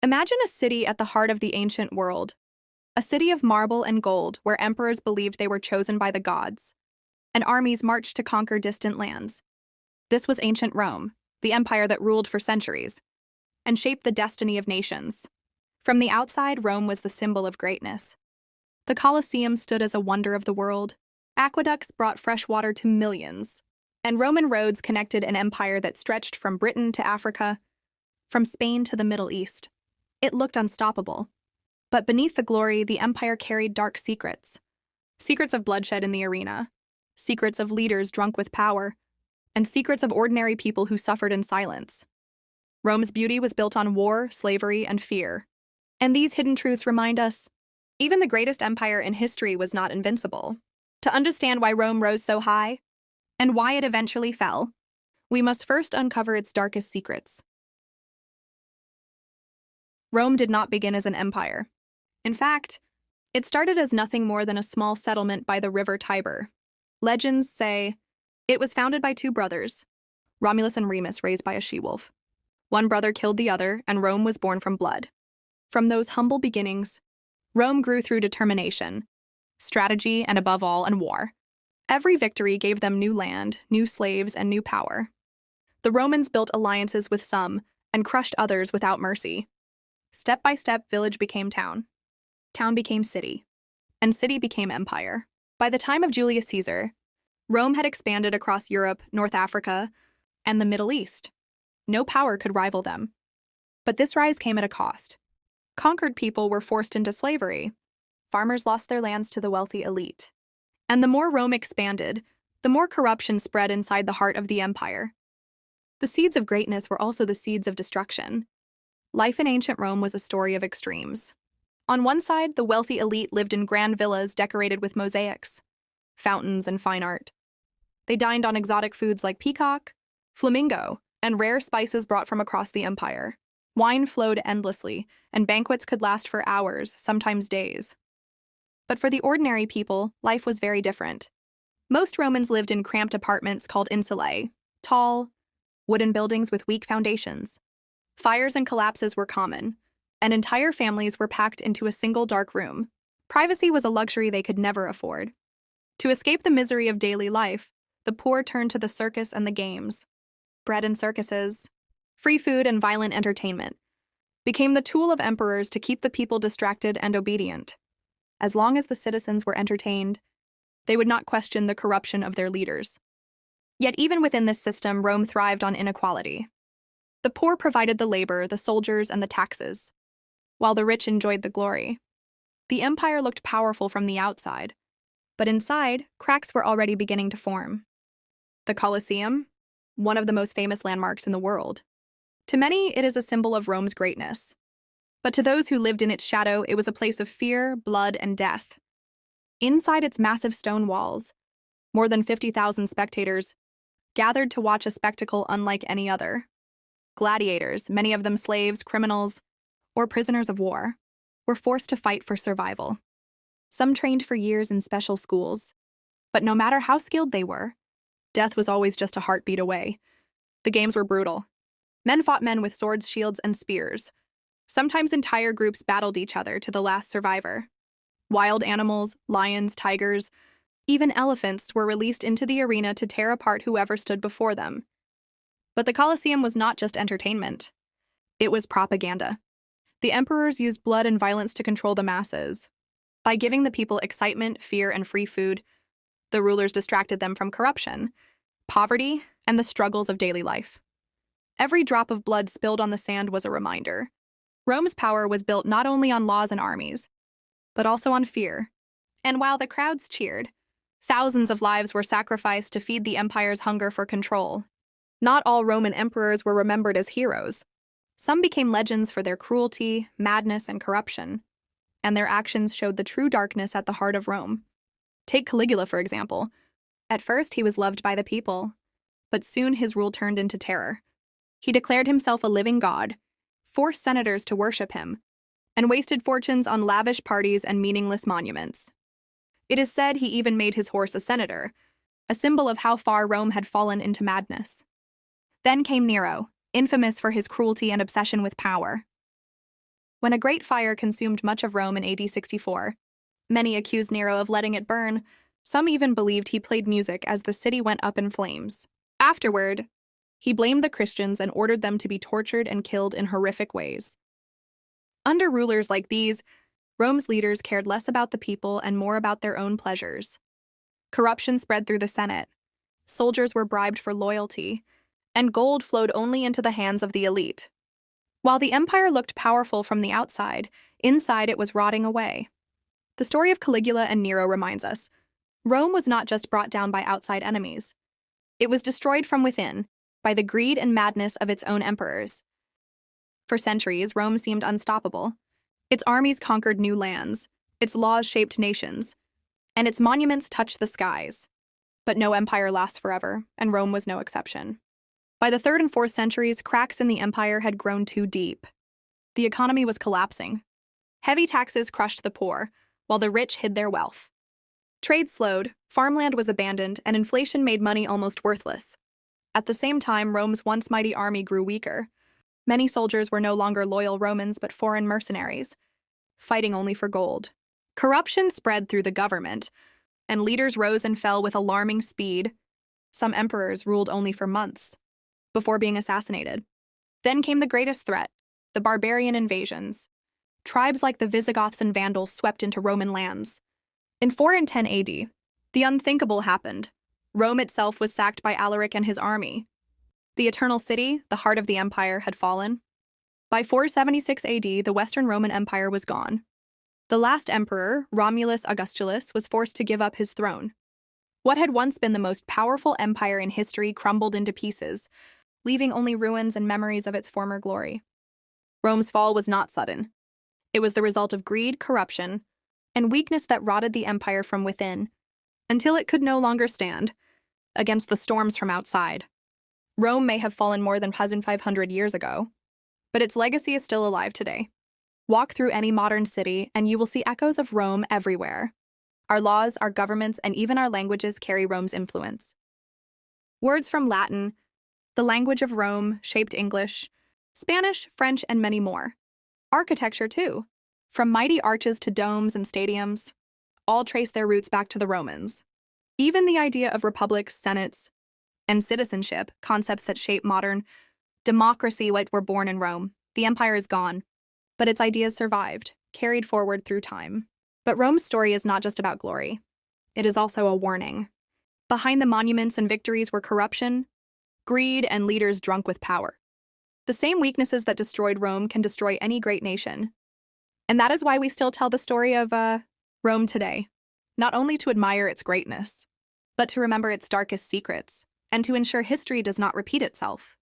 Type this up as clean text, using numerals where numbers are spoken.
Imagine a city at the heart of the ancient world, a city of marble and gold where emperors believed they were chosen by the gods, and armies marched to conquer distant lands. This was ancient Rome, the empire that ruled for centuries, and shaped the destiny of nations. From the outside, Rome was the symbol of greatness. The Colosseum stood as a wonder of the world. Aqueducts brought fresh water to millions, and Roman roads connected an empire that stretched from Britain to Africa, from Spain to the Middle East. It looked unstoppable. But beneath the glory, the empire carried dark secrets. Secrets of bloodshed in the arena, secrets of leaders drunk with power, and secrets of ordinary people who suffered in silence. Rome's beauty was built on war, slavery, and fear. And these hidden truths remind us, even the greatest empire in history was not invincible. To understand why Rome rose so high, and why it eventually fell, we must first uncover its darkest secrets. Rome did not begin as an empire. In fact, it started as nothing more than a small settlement by the river Tiber. Legends say it was founded by two brothers, Romulus and Remus, raised by a she-wolf. One brother killed the other, and Rome was born from blood. From those humble beginnings, Rome grew through determination, strategy, and above all, war. Every victory gave them new land, new slaves, and new power. The Romans built alliances with some and crushed others without mercy. Step by step, village became town. Town became city. And city became empire. By the time of Julius Caesar, Rome had expanded across Europe, North Africa, and the Middle East. No power could rival them. But this rise came at a cost. Conquered people were forced into slavery. Farmers lost their lands to the wealthy elite. And the more Rome expanded, the more corruption spread inside the heart of the empire. The seeds of greatness were also the seeds of destruction. Life in ancient Rome was a story of extremes. On one side, the wealthy elite lived in grand villas decorated with mosaics, fountains, and fine art. They dined on exotic foods like peacock, flamingo, and rare spices brought from across the empire. Wine flowed endlessly, and banquets could last for hours, sometimes days. But for the ordinary people, life was very different. Most Romans lived in cramped apartments called insulae, tall, wooden buildings with weak foundations. Fires and collapses were common, and entire families were packed into a single dark room. Privacy was a luxury they could never afford. To escape the misery of daily life, the poor turned to the circus and the games. Bread and circuses, free food and violent entertainment became the tool of emperors to keep the people distracted and obedient. As long as the citizens were entertained, they would not question the corruption of their leaders. Yet even within this system, Rome thrived on inequality. The poor provided the labor, the soldiers, and the taxes, while the rich enjoyed the glory. The empire looked powerful from the outside, but inside, cracks were already beginning to form. The Colosseum, one of the most famous landmarks in the world. To many, it is a symbol of Rome's greatness. But to those who lived in its shadow, it was a place of fear, blood, and death. Inside its massive stone walls, more than 50,000 spectators gathered to watch a spectacle unlike any other. Gladiators, many of them slaves, criminals, or prisoners of war, were forced to fight for survival. Some trained for years in special schools, but no matter how skilled they were, death was always just a heartbeat away. The games were brutal. Men fought men with swords, shields, and spears. Sometimes entire groups battled each other to the last survivor. Wild animals, lions, tigers, even elephants were released into the arena to tear apart whoever stood before them. But the Colosseum was not just entertainment. It was propaganda. The emperors used blood and violence to control the masses. By giving the people excitement, fear, and free food, the rulers distracted them from corruption, poverty, and the struggles of daily life. Every drop of blood spilled on the sand was a reminder. Rome's power was built not only on laws and armies, but also on fear. And while the crowds cheered, thousands of lives were sacrificed to feed the empire's hunger for control. Not all Roman emperors were remembered as heroes. Some became legends for their cruelty, madness, and corruption, and their actions showed the true darkness at the heart of Rome. Take Caligula, for example. At first, he was loved by the people, but soon his rule turned into terror. He declared himself a living god, forced senators to worship him, and wasted fortunes on lavish parties and meaningless monuments. It is said he even made his horse a senator, a symbol of how far Rome had fallen into madness. Then came Nero, infamous for his cruelty and obsession with power. When a great fire consumed much of Rome in AD 64, many accused Nero of letting it burn. Some even believed he played music as the city went up in flames. Afterward, he blamed the Christians and ordered them to be tortured and killed in horrific ways. Under rulers like these, Rome's leaders cared less about the people and more about their own pleasures. Corruption spread through the Senate. Soldiers were bribed for loyalty, and gold flowed only into the hands of the elite. While the empire looked powerful from the outside, inside it was rotting away. The story of Caligula and Nero reminds us, Rome was not just brought down by outside enemies. It was destroyed from within, by the greed and madness of its own emperors. For centuries, Rome seemed unstoppable. Its armies conquered new lands, its laws shaped nations, and its monuments touched the skies. But no empire lasts forever, and Rome was no exception. By the 3rd and 4th centuries, cracks in the empire had grown too deep. The economy was collapsing. Heavy taxes crushed the poor, while the rich hid their wealth. Trade slowed, farmland was abandoned, and inflation made money almost worthless. At the same time, Rome's once mighty army grew weaker. Many soldiers were no longer loyal Romans but foreign mercenaries, fighting only for gold. Corruption spread through the government, and leaders rose and fell with alarming speed. Some emperors ruled only for months, before being assassinated. Then came the greatest threat, the barbarian invasions. Tribes like the Visigoths and Vandals swept into Roman lands. In 4 and 10 AD, the unthinkable happened. Rome itself was sacked by Alaric and his army. The Eternal City, the heart of the empire, had fallen. By 476 AD, the Western Roman Empire was gone. The last emperor, Romulus Augustulus, was forced to give up his throne. What had once been the most powerful empire in history crumbled into pieces, leaving only ruins and memories of its former glory. Rome's fall was not sudden. It was the result of greed, corruption, and weakness that rotted the empire from within, until it could no longer stand against the storms from outside. Rome may have fallen more than 1,500 years ago, but its legacy is still alive today. Walk through any modern city, and you will see echoes of Rome everywhere. Our laws, our governments, and even our languages carry Rome's influence. Words from Latin, the language of Rome, shaped English, Spanish, French, and many more. Architecture, too, from mighty arches to domes and stadiums, all trace their roots back to the Romans. Even the idea of republics, senates, and citizenship, concepts that shape modern democracy, were born in Rome. The empire is gone, but its ideas survived, carried forward through time. But Rome's story is not just about glory. It is also a warning. Behind the monuments and victories were corruption, greed, and leaders drunk with power. The same weaknesses that destroyed Rome can destroy any great nation. And that is why we still tell the story of Rome today, not only to admire its greatness, but to remember its darkest secrets, and to ensure history does not repeat itself.